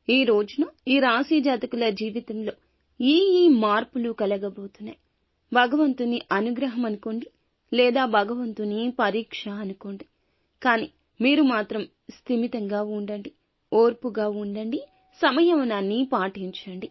ఈ రోజున ఈ రాశి జాతకుల జీవితంలో ఈ మార్పులు కలగబోతున్నాయి. భగవంతుని అనుగ్రహం అనుకోండి, లేదా భగవంతుని పరీక్ష అనుకోండి. కానీ మీరు మాత్రం స్థిమితంగా ఉండండి, ఓర్పుగా ఉండండి, సంయమనాన్ని పాటించండి.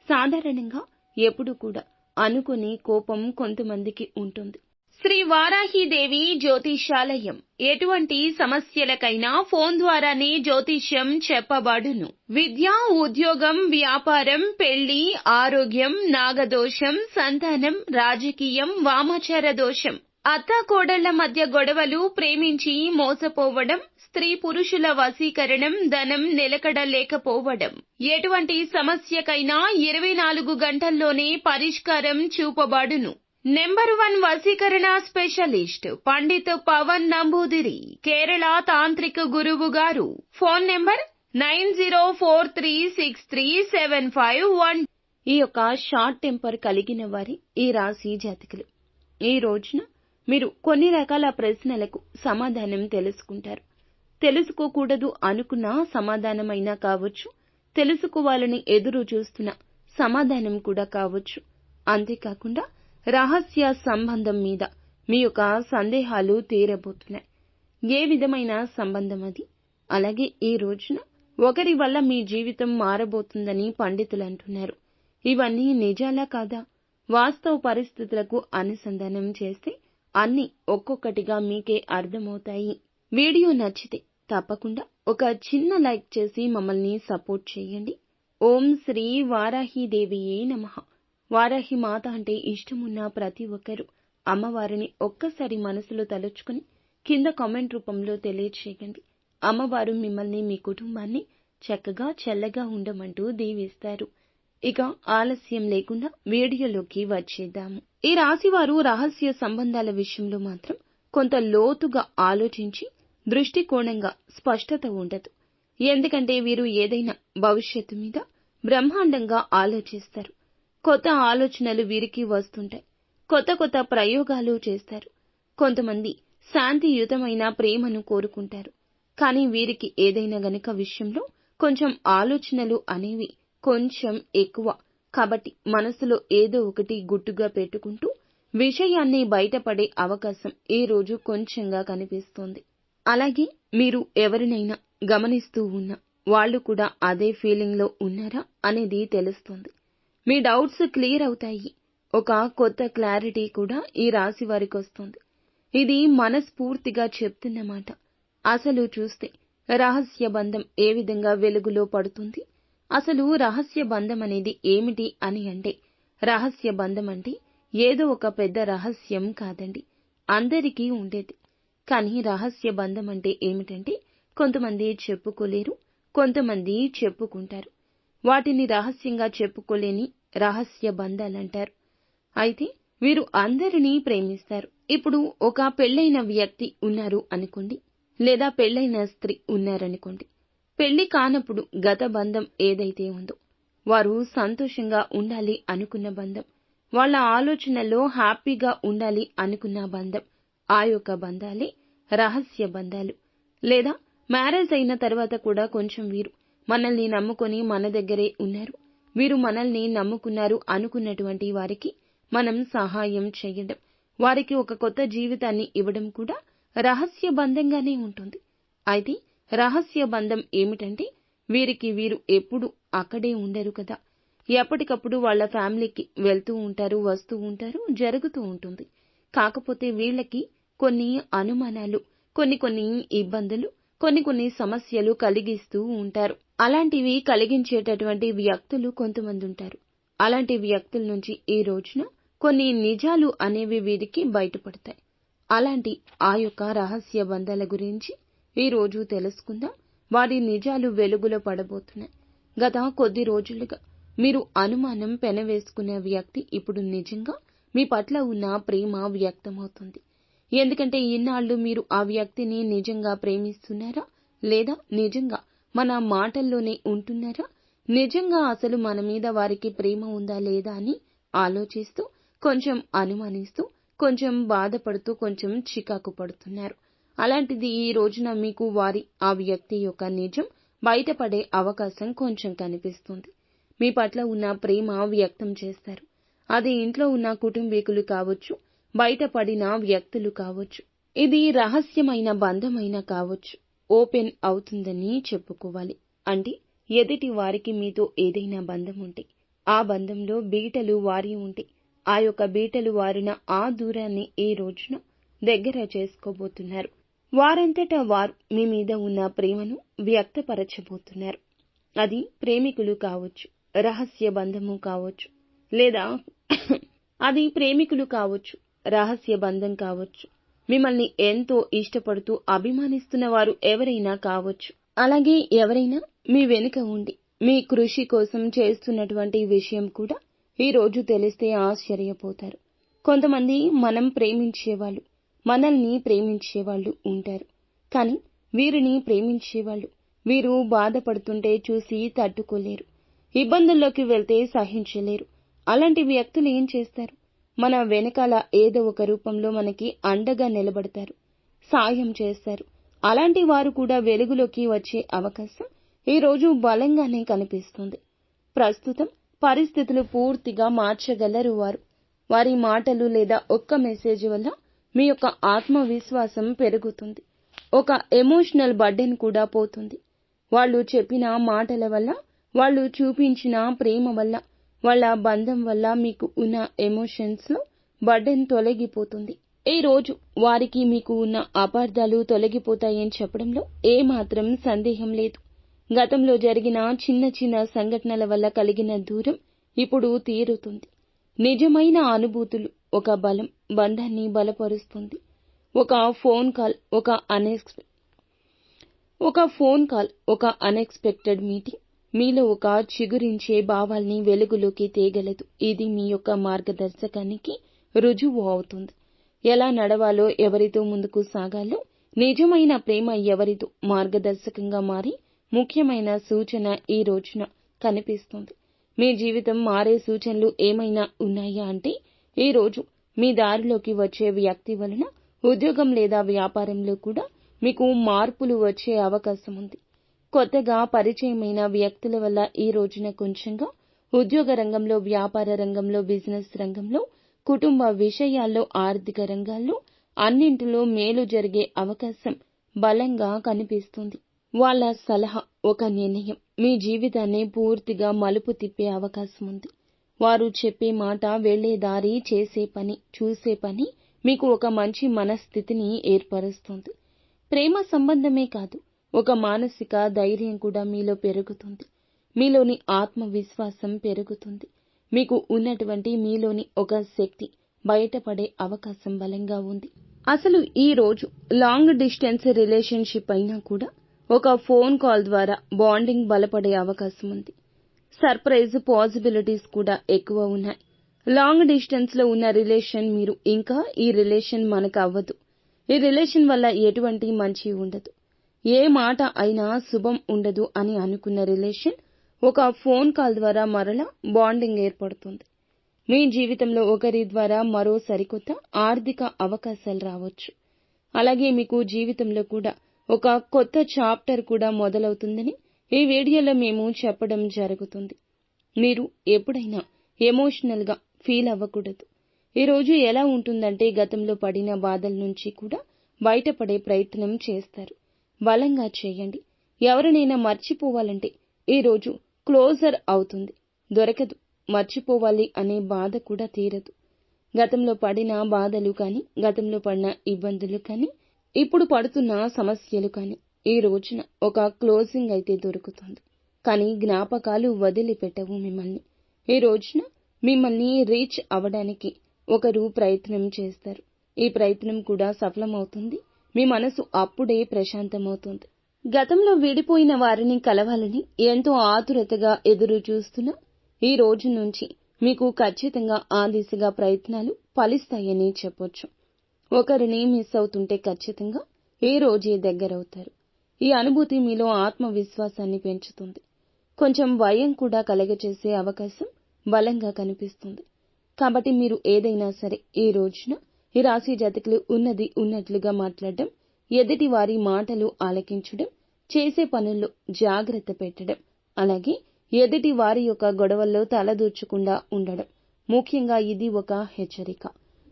సాధారణంగా ఎప్పుడు కూడా అనుకుని కోపం కొంతమందికి ఉంటుంది. శ్రీ వారాహిదేవి జ్యోతిషాలయం ఎటువంటి సమస్యలకైనా ఫోన్ ద్వారానే జ్యోతిష్యం చెప్పబడును. విద్య, ఉద్యోగం, వ్యాపారం, పెళ్లి, ఆరోగ్యం, నాగదోషం, సంతానం, రాజకీయం, వామాచార దోషం, అత్తాకోడళ్ల మధ్య గొడవలు, ప్రేమించి మోసపోవడం, స్త్రీ పురుషుల వశీకరణం, ధనం నిలకడ లేకపోవడం, ఎటువంటి సమస్యకైనా 24 గంటల్లోనే పరిష్కారం చూపబడును. నెంబర్ 1 వశీకరణ స్పెషలిస్ట్ పండిత్ పవన్ నంబూదిరి, కేరళ తాంత్రిక గురువు గారు. Phone number 9043637512. ఈ యొక్క షార్ట్ టెంపర్ కలిగిన వారి ఈ రాశి జాతకులు ఈ రోజున మీరు కొన్ని రకాల ప్రశ్నలకు సమాధానం తెలుసుకుంటారు. తెలుసుకోకూడదు అనుకున్న సమాధానమైనా కావచ్చు, తెలుసుకోవాలని ఎదురు చూస్తున్న సమాధానం కూడా కావచ్చు. అంతేకాకుండా రహస్య సంబంధం మీద మీ యొక్క సందేహాలు తీరబోతున్నాయి. ఏ విధమైన సంబంధం అది? అలాగే ఈ రోజున ఒకరి వల్ల మీ జీవితం మారబోతుందని పండితులు అంటున్నారు. ఇవన్నీ నిజాలా కాదా? వాస్తవ పరిస్థితులకు అనుసంధానం చేస్తే అన్నీ ఒక్కొక్కటిగా మీకే అర్థమవుతాయి. వీడియో నచ్చితే తప్పకుండా ఒక చిన్న లైక్ చేసి మమ్మల్ని సపోర్ట్ చేయండి. ఓం శ్రీ వారాహిదేవియే నమః. వారాహి మాత అంటే ఇష్టమున్న ప్రతి ఒక్కరూ అమ్మవారిని ఒక్కసారి మనసులో తలుచుకుని కింద కామెంట్ రూపంలో తెలియచేయండి. అమ్మవారు మిమ్మల్ని, మీ కుటుంబాన్ని చక్కగా చల్లగా ఉండమంటూ దీవిస్తారు. ఇక ఆలస్యం లేకుండా వీడియోలోకి వచ్చేద్దాము. ఈ రాశివారు రహస్య సంబంధాల విషయంలో మాత్రం కొంత లోతుగా ఆలోచించి దృష్టికోణంగా స్పష్టత ఉండదు. ఎందుకంటే వీరు ఏదైనా భవిష్యత్తు మీద బ్రహ్మాండంగా ఆలోచిస్తారు. కొత్త ఆలోచనలు వీరికి వస్తుంటాయి. కొత్త కొత్త ప్రయోగాలు చేస్తారు. కొంతమంది శాంతియుతమైన ప్రేమను కోరుకుంటారు. కానీ వీరికి ఏదైనా గనుక విషయంలో కొంచెం ఆలోచనలు అనేవి కొంచెం ఎక్కువ. కాబట్టి మనసులో ఏదో ఒకటి గుట్టుగా పెట్టుకుంటూ విషయాన్ని బయటపడే అవకాశం ఈ రోజు కొంచెంగా కనిపిస్తోంది. అలాగే మీరు ఎవరినైనా గమనిస్తూ ఉన్నా వాళ్ళు కూడా అదే ఫీలింగ్ లో ఉన్నారా అనేది తెలుస్తోంది. మీ డౌట్స్ క్లియర్ అవుతాయి. ఒక కొత్త క్లారిటీ కూడా ఈ రాశి వారికి వస్తుంది. ఇది మనస్ఫూర్తిగా చెప్తున్నమాట. అసలు చూస్తే రహస్య బంధం ఏ విధంగా వెలుగులో పడుతుంది? అసలు రహస్య బంధం అనేది ఏమిటి అని అంటే, రహస్య బంధం అంటే ఏదో ఒక పెద్ద రహస్యం కాదండి, అందరికీ ఉండేది. కానీ రహస్య బంధం అంటే ఏమిటంటే కొంతమంది చెప్పుకోలేరు, కొంతమంది చెప్పుకుంటారు. వాటిని రహస్యంగా చెప్పుకోలేని రహస్య బంధాలంటారు. అయితే వీరు అందరినీ ప్రేమిస్తారు. ఇప్పుడు ఒక పెళ్లైన వ్యక్తి ఉన్నారు అనుకోండి, లేదా పెళ్లైన స్త్రీ ఉన్నారనుకోండి. పెళ్లి కానప్పుడు గత బంధం ఏదైతే ఉందో, వారు సంతోషంగా ఉండాలి అనుకున్న బంధం, వాళ్ళ ఆలోచనల్లో హ్యాపీగా ఉండాలి అనుకున్న బంధం, ఆ యొక్క బంధాలే రహస్య బంధాలు. లేదా మ్యారేజ్ అయిన తర్వాత కూడా కొంచెం వీరు మనల్ని నమ్ముకొని మన దగ్గరే ఉన్నారు, వీరు మనల్ని నమ్ముకున్నారు అనుకున్నటువంటి వారికి మనం సహాయం చేయడం, వారికి ఒక కొత్త జీవితాన్ని ఇవ్వడం కూడా రహస్య బంధంగానే ఉంటుంది. అయితే రహస్య బంధం ఏమిటంటే వీరికి వీరు ఎప్పుడు అక్కడే ఉండరు కదా, ఎప్పటికప్పుడు వాళ్ళ ఫ్యామిలీకి వెళ్తూ ఉంటారు, వస్తూ ఉంటారు, జరుగుతూ ఉంటుంది. కాకపోతే వీళ్ళకి కొన్ని అనుమానాలు, కొన్ని ఇబ్బందులు, కొన్ని సమస్యలు కలిగిస్తూ ఉంటారు. అలాంటివి కలిగించేటటువంటి వ్యక్తులు కొంతమంది ఉంటారు. అలాంటి వ్యక్తుల నుంచి ఈ రోజున కొన్ని నిజాలు అనేవి వీరికి బయటపడతాయి. అలాంటి ఆ యొక్క రహస్య బంధాల గురించి ఈ రోజు తెలుసుకుందాం. వారి నిజాలు వెలుగులో పడబోతున్నాయి. గత కొద్ది రోజులుగా మీరు అనుమానం పెనవేసుకునే వ్యక్తి ఇప్పుడు నిజంగా మీ పట్ల ఉన్న ప్రేమ వ్యక్తమవుతుంది. ఎందుకంటే ఇన్నాళ్లు మీరు ఆ వ్యక్తిని నిజంగా ప్రేమిస్తున్నారా, లేదా నిజంగా మన మాటల్లోనే ఉంటున్నారా, నిజంగా అసలు మన మీద వారికి ప్రేమ ఉందా లేదా అని ఆలోచిస్తూ, కొంచెం అనుమానిస్తూ, కొంచెం బాధపడుతూ, కొంచెం చికాకు పడుతున్నారు. అలాంటిది ఈ రోజున మీకు ఆ వ్యక్తి యొక్క నిజం బయటపడే అవకాశం కొంచెం కనిపిస్తుంది. మీ పట్ల ఉన్న ప్రేమ వ్యక్తం చేస్తారు. అది ఇంట్లో ఉన్న కుటుంబీకులు కావచ్చు, బయటపడిన వ్యక్తులు కావచ్చు. ఇది రహస్యమైన బంధమైనా కావచ్చు. ఓపెన్ అవుతుందని చెప్పుకోవాలి. అంటే ఎదుటి వారికి మీతో ఏదైనా బంధం ఉంటే, ఆ బంధంలో బీటలు వారి ఉంటే, ఆ యొక్క బీటలు వారిన ఆ దూరాన్ని ఈ రోజున దగ్గర చేసుకోబోతున్నారు. వారంతటా వారు మీ మీద ఉన్న ప్రేమను వ్యక్తపరచబోతున్నారు. అది ప్రేమికులు కావచ్చు, రహస్య బంధము కావచ్చు, లేదా అది ప్రేమికులు కావచ్చు, రహస్య బంధం కావచ్చు, మిమ్మల్ని ఎంతో ఇష్టపడుతూ అభిమానిస్తున్న వారు ఎవరైనా కావచ్చు. అలాగే ఎవరైనా మీ వెనుక ఉండి మీ కృషి కోసం చేస్తున్నటువంటి విషయం కూడా ఈ రోజు తెలిస్తే ఆశ్చర్యపోతారు. కొంతమంది మనం ప్రేమించేవాళ్ళు, మనల్ని ప్రేమించేవాళ్ళు ఉంటారు. కానీ వీరిని ప్రేమించేవాళ్ళు వీరు బాధపడుతుంటే చూసి తట్టుకోలేరు. ఇబ్బందుల్లోకి వెళ్తే సహించలేరు. అలాంటి వ్యక్తులు ఏం చేస్తారు? మన వెనకాల ఏదో ఒక రూపంలో మనకి అండగా నిలబడతారు, సాయం చేస్తారు. అలాంటి వారు కూడా వెలుగులోకి వచ్చే అవకాశం ఈ రోజు బలంగానే కనిపిస్తుంది. ప్రస్తుతం పరిస్థితులు పూర్తిగా మార్చగలరు వారు. వారి మాటలు లేదా ఒక్క మెసేజ్ వల్ల మీ యొక్క ఆత్మవిశ్వాసం పెరుగుతుంది. ఒక ఎమోషనల్ బర్డెన్ కూడా పోతుంది. వాళ్ళు చెప్పిన మాటల వల్ల, వాళ్ళు చూపించిన ప్రేమ వల్ల, వాళ్ళ బంధం వల్ల మీకు ఉన్న ఎమోషన్స్ లో బర్డెన్ తొలగిపోతుంది. ఈ రోజు వారికి మీకు ఉన్న అపార్థాలు తొలగిపోతాయని చెప్పడంలో ఏమాత్రం సందేహం లేదు. గతంలో జరిగిన చిన్న చిన్న సంఘటనల వల్ల కలిగిన దూరం ఇప్పుడు తీరుతుంది. నిజమైన అనుభూతులు ఒక బలం బంధాన్ని బలపరుస్తుంది. ఒక ఫోన్ కాల్, ఒక అన్ఎక్స్పెక్టెడ్ మీటింగ్ మీలో ఒక చిగురించే భావాల్ని వెలుగులోకి తేగలదు. ఇది మీ యొక్క మార్గదర్శకానికి రుజువు అవుతుంది. ఎలా నడవాలో, ఎవరితో ముందుకు సాగాలో, నిజమైన ప్రేమ ఎవరితో మార్గదర్శకంగా మారి ముఖ్యమైన సూచన ఈ రోజున కనిపిస్తుంది. మీ జీవితం మారే సూచనలు ఏమైనా ఉన్నాయా అంటే, ఈ రోజు మీ దారిలోకి వచ్చే వ్యక్తి వలన ఉద్యోగం లేదా వ్యాపారంలో కూడా మీకు మార్పులు వచ్చే అవకాశం ఉంది. కొత్తగా పరిచయమైన వ్యక్తుల వల్ల ఈ రోజున కొంచెంగా ఉద్యోగ రంగంలో, వ్యాపార రంగంలో, బిజినెస్ రంగంలో, కుటుంబ విషయాల్లో, ఆర్థిక రంగాల్లో అన్నింటిలో మేలు జరిగే అవకాశం బలంగా కనిపిస్తుంది. వాళ్ళ సలహా, ఒక నిర్ణయం మీ జీవితాన్ని పూర్తిగా మలుపు తిప్పే అవకాశం ఉంది. వారు చెప్పే మాట, వెళ్లే దారి, చేసే పని, చూసే పని మీకు ఒక మంచి మనస్థితిని ఏర్పరుస్తుంది. ప్రేమ సంబంధమే కాదు, ఒక మానసిక ధైర్యం కూడా మీలో పెరుగుతుంది. మీలోని ఆత్మవిశ్వాసం పెరుగుతుంది. మీకు ఉన్నటువంటి మీలోని ఒక శక్తి బయటపడే అవకాశం బలంగా ఉంది. అసలు ఈ రోజు లాంగ్ డిస్టెన్స్ రిలేషన్షిప్ అయినా కూడా ఒక ఫోన్ కాల్ ద్వారా బాండింగ్ బలపడే అవకాశం ఉంది. సర్ప్రైజ్ పాసిబిలిటీస్ కూడా ఎక్కువ ఉన్నాయి. లాంగ్ డిస్టెన్స్ లో ఉన్న రిలేషన్ మీరు ఇంకా ఈ రిలేషన్ మనకు అవ్వదు, ఈ రిలేషన్ వల్ల ఎటువంటి మంచి ఉండదు, ఏ మాట అయినా శుభం ఉండదు అని అనుకున్న రిలేషన్ ఒక ఫోన్ కాల్ ద్వారా మరలా బాండింగ్ ఏర్పడుతుంది. మీ జీవితంలో ఒకరి ద్వారా మరో సరికొత్త ఆర్థిక అవకాశాలు రావచ్చు. అలాగే మీకు జీవితంలో కూడా ఒక కొత్త చాప్టర్ కూడా మొదలవుతుందని ఈ వీడియోలో మేము చెప్పడం జరుగుతుంది. మీరు ఎప్పుడైనా ఎమోషనల్ గా ఫీల్ అవ్వకూడదు. ఈ రోజు ఎలా ఉంటుందంటే, గతంలో పడిన బాధల నుంచి కూడా బయటపడే ప్రయత్నం చేస్తారు. బలంగా చేయండి. ఎవరినైనా మర్చిపోవాలంటే ఈ రోజు క్లోజర్ అవుతుంది. దొరకదు. మర్చిపోవాలి అనే బాధ కూడా తీరదు. గతంలో పడిన బాధలు కానీ, గతంలో పడిన ఇబ్బందులు కానీ, ఇప్పుడు పడుతున్న సమస్యలు కానీ ఈ రోజున ఒక క్లోజింగ్ అయితే దొరుకుతుంది. కానీ జ్ఞాపకాలు వదిలిపెట్టవు మిమ్మల్ని. ఈ రోజున మిమ్మల్ని రీచ్ అవ్వడానికి ఒకరు ప్రయత్నం చేస్తారు. ఈ ప్రయత్నం కూడా సఫలమవుతుంది. మీ మనసు అప్పుడే ప్రశాంతమవుతుంది. గతంలో విడిపోయిన వారిని కలవాలని ఎంతో ఆతురతగా ఎదురు చూస్తున్నా ఈ రోజు నుంచి మీకు ఖచ్చితంగా ఆ దిశగా ప్రయత్నాలు ఫలిస్తాయని చెప్పొచ్చు. ఒకరిని మిస్ అవుతుంటే ఖచ్చితంగా ఈ రోజే దగ్గరవుతారు. ఈ అనుభూతి మీలో ఆత్మవిశ్వాసాన్ని పెంచుతుంది. కొంచెం భయం కూడా కలగచేసే అవకాశం బలంగా కనిపిస్తుంది. కాబట్టి మీరు ఏదైనా సరే ఈ రోజున ఈ రాశి జాతకులు ఉన్నది ఉన్నట్లుగా మాట్లాడడం, ఎదుటి వారి మాటలు ఆలకించడం చేసే పనుల్లో జాగ్రత్త పెట్టడం, అలాగే ఎదుటి వారి యొక్క గొడవల్లో తలదూర్చకుండా ఉండడం. ముఖ్యంగా ఇది ఒక హెచ్చరిక.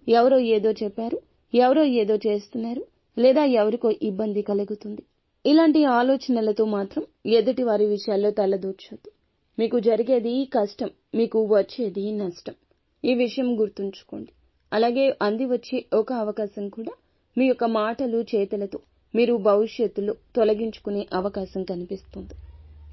ఎవరో ఏదో చెప్పారు, ఎవరో ఏదో చేస్తున్నారు, లేదా ఎవరికో ఇబ్బంది కలుగుతుంది. ఇలాంటి ఆలోచనలతో మాత్రం ఎదుటి వారి విషయాల్లో తలదూర్చొద్దు. మీకు జరిగేది కష్టం, మీకు వచ్చేది నష్టం. ఈ విషయం గుర్తుంచుకోండి. అలాగే అంది వచ్చే ఒక అవకాశం కూడా మీ యొక్క మాటలు చేతలతో మీరు భవిష్యత్తులో తొలగించుకునే అవకాశం కనిపిస్తుంది.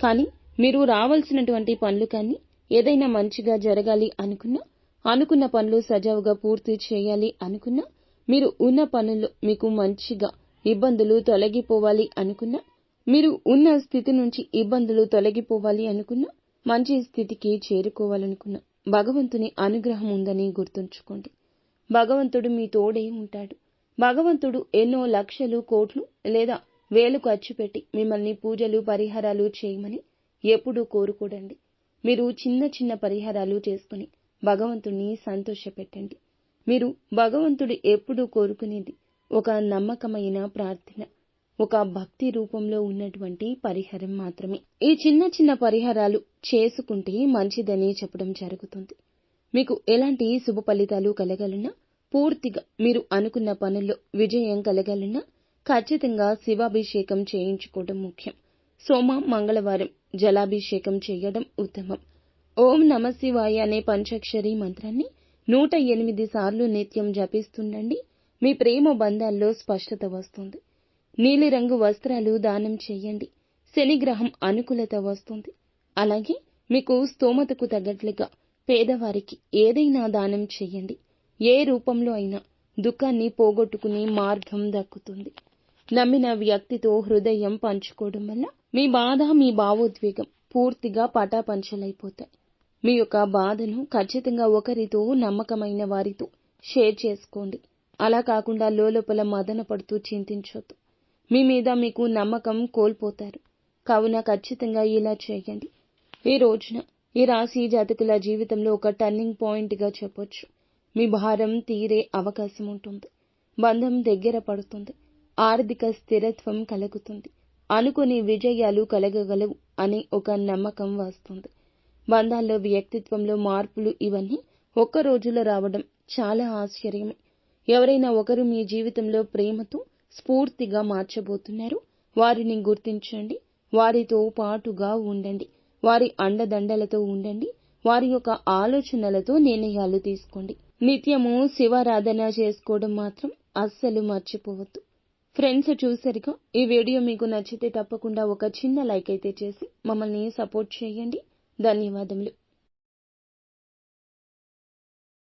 కానీ మీరు రావాల్సినటువంటి పనులు కానీ ఏదైనా మంచిగా జరగాలి అనుకున్నా, అనుకున్న పనులు సజావుగా పూర్తి చేయాలి అనుకున్నా, మీరు ఉన్న పనుల్లో మీకు మంచిగా ఇబ్బందులు తొలగిపోవాలి అనుకున్నా, మీరు ఉన్న స్థితి నుంచి ఇబ్బందులు తొలగిపోవాలి అనుకున్నా, మంచి స్థితికి చేరుకోవాలనుకున్నా భగవంతుని అనుగ్రహం ఉందని గుర్తుంచుకోండి. భగవంతుడు మీ తోడే ఉంటాడు. భగవంతుడు ఎన్నో లక్షలు, కోట్లు లేదా వేలు ఖర్చు పెట్టి మిమ్మల్ని పూజలు, పరిహారాలు చేయమని ఎప్పుడూ కోరుకోడండి. మీరు చిన్న చిన్న పరిహారాలు చేసుకుని భగవంతుణ్ణి సంతోషపెట్టండి. మీరు భగవంతుడు ఎప్పుడూ కోరుకునేది ఒక నమ్మకమైన ప్రార్థన, ఒక భక్తి రూపంలో ఉన్నటువంటి పరిహారం మాత్రమే. ఈ చిన్న చిన్న పరిహారాలు చేసుకుంటే మంచిదని చెప్పడం జరుగుతుంది. మీకు ఎలాంటి శుభ ఫలితాలు కలగాలన్నా, పూర్తిగా మీరు అనుకున్న పనుల్లో విజయం కలగాలన్నా ఖచ్చితంగా శివాభిషేకం చేయించుకోవడం ముఖ్యం. సోమ, మంగళవారం జలాభిషేకం చేయడం ఉత్తమం. ఓం నమ శివాయ అనే పంచాక్షరి మంత్రాన్ని 108 సార్లు నిత్యం జపిస్తుండండి. మీ ప్రేమ బంధాల్లో స్పష్టత వస్తుంది. నీలిరంగు వస్త్రాలు దానం చేయండి. శనిగ్రహం అనుకూలత వస్తుంది. అలాగే మీకు స్తోమతకు తగ్గట్లుగా పేదవారికి ఏదైనా దానం చేయండి. ఏ రూపంలో అయినా దుఃఖాన్ని పోగొట్టుకునే మార్గం దక్కుతుంది. నమ్మిన వ్యక్తితో హృదయం పంచుకోవడం వల్ల మీ బాధ, మీ భావోద్వేగం పూర్తిగా పటాపంచలైపోతాయి. మీ యొక్క బాధను ఖచ్చితంగా ఒకరితో, నమ్మకమైన వారితో షేర్ చేసుకోండి. అలా కాకుండా లోపల మదన పడుతూ చింతించొద్దు. మీ మీద మీకు నమ్మకం కోల్పోతారు. కావున ఖచ్చితంగా ఇలా చేయండి. ఈ రోజున ఈ రాశి జాతకుల జీవితంలో ఒక టర్నింగ్ పాయింట్ గా చెప్పొచ్చు. మీ భారం తీరే అవకాశం ఉంటుంది. బంధం దగ్గర పడుతుంది. ఆర్థిక స్థిరత్వం కలుగుతుంది. అనుకునే విజయాలు కలగగలవు అనే ఒక నమ్మకం వస్తుంది. బంధాల్లో, వ్యక్తిత్వంలో మార్పులు ఇవన్నీ ఒక్క రోజులో రావడం చాలా ఆశ్చర్యమే. ఎవరైనా ఒకరు మీ జీవితంలో ప్రేమతో స్ఫూర్తిగా మార్చబోతున్నారు. వారిని గుర్తించండి. వారితో పాటుగా ఉండండి. వారి అండదండలతో ఉండండి. వారి యొక్క ఆలోచనలతో నిర్ణయాలు తీసుకోండి. నిత్యము శివారాధన చేసుకోవడం మాత్రం అస్సలు మర్చిపోవద్దు. ఫ్రెండ్స్, చూసారుగా, ఈ వీడియో మీకు నచ్చితే తప్పకుండా ఒక చిన్న లైక్ అయితే చేసి మమ్మల్ని సపోర్ట్ చేయండి. ధన్యవాదములు.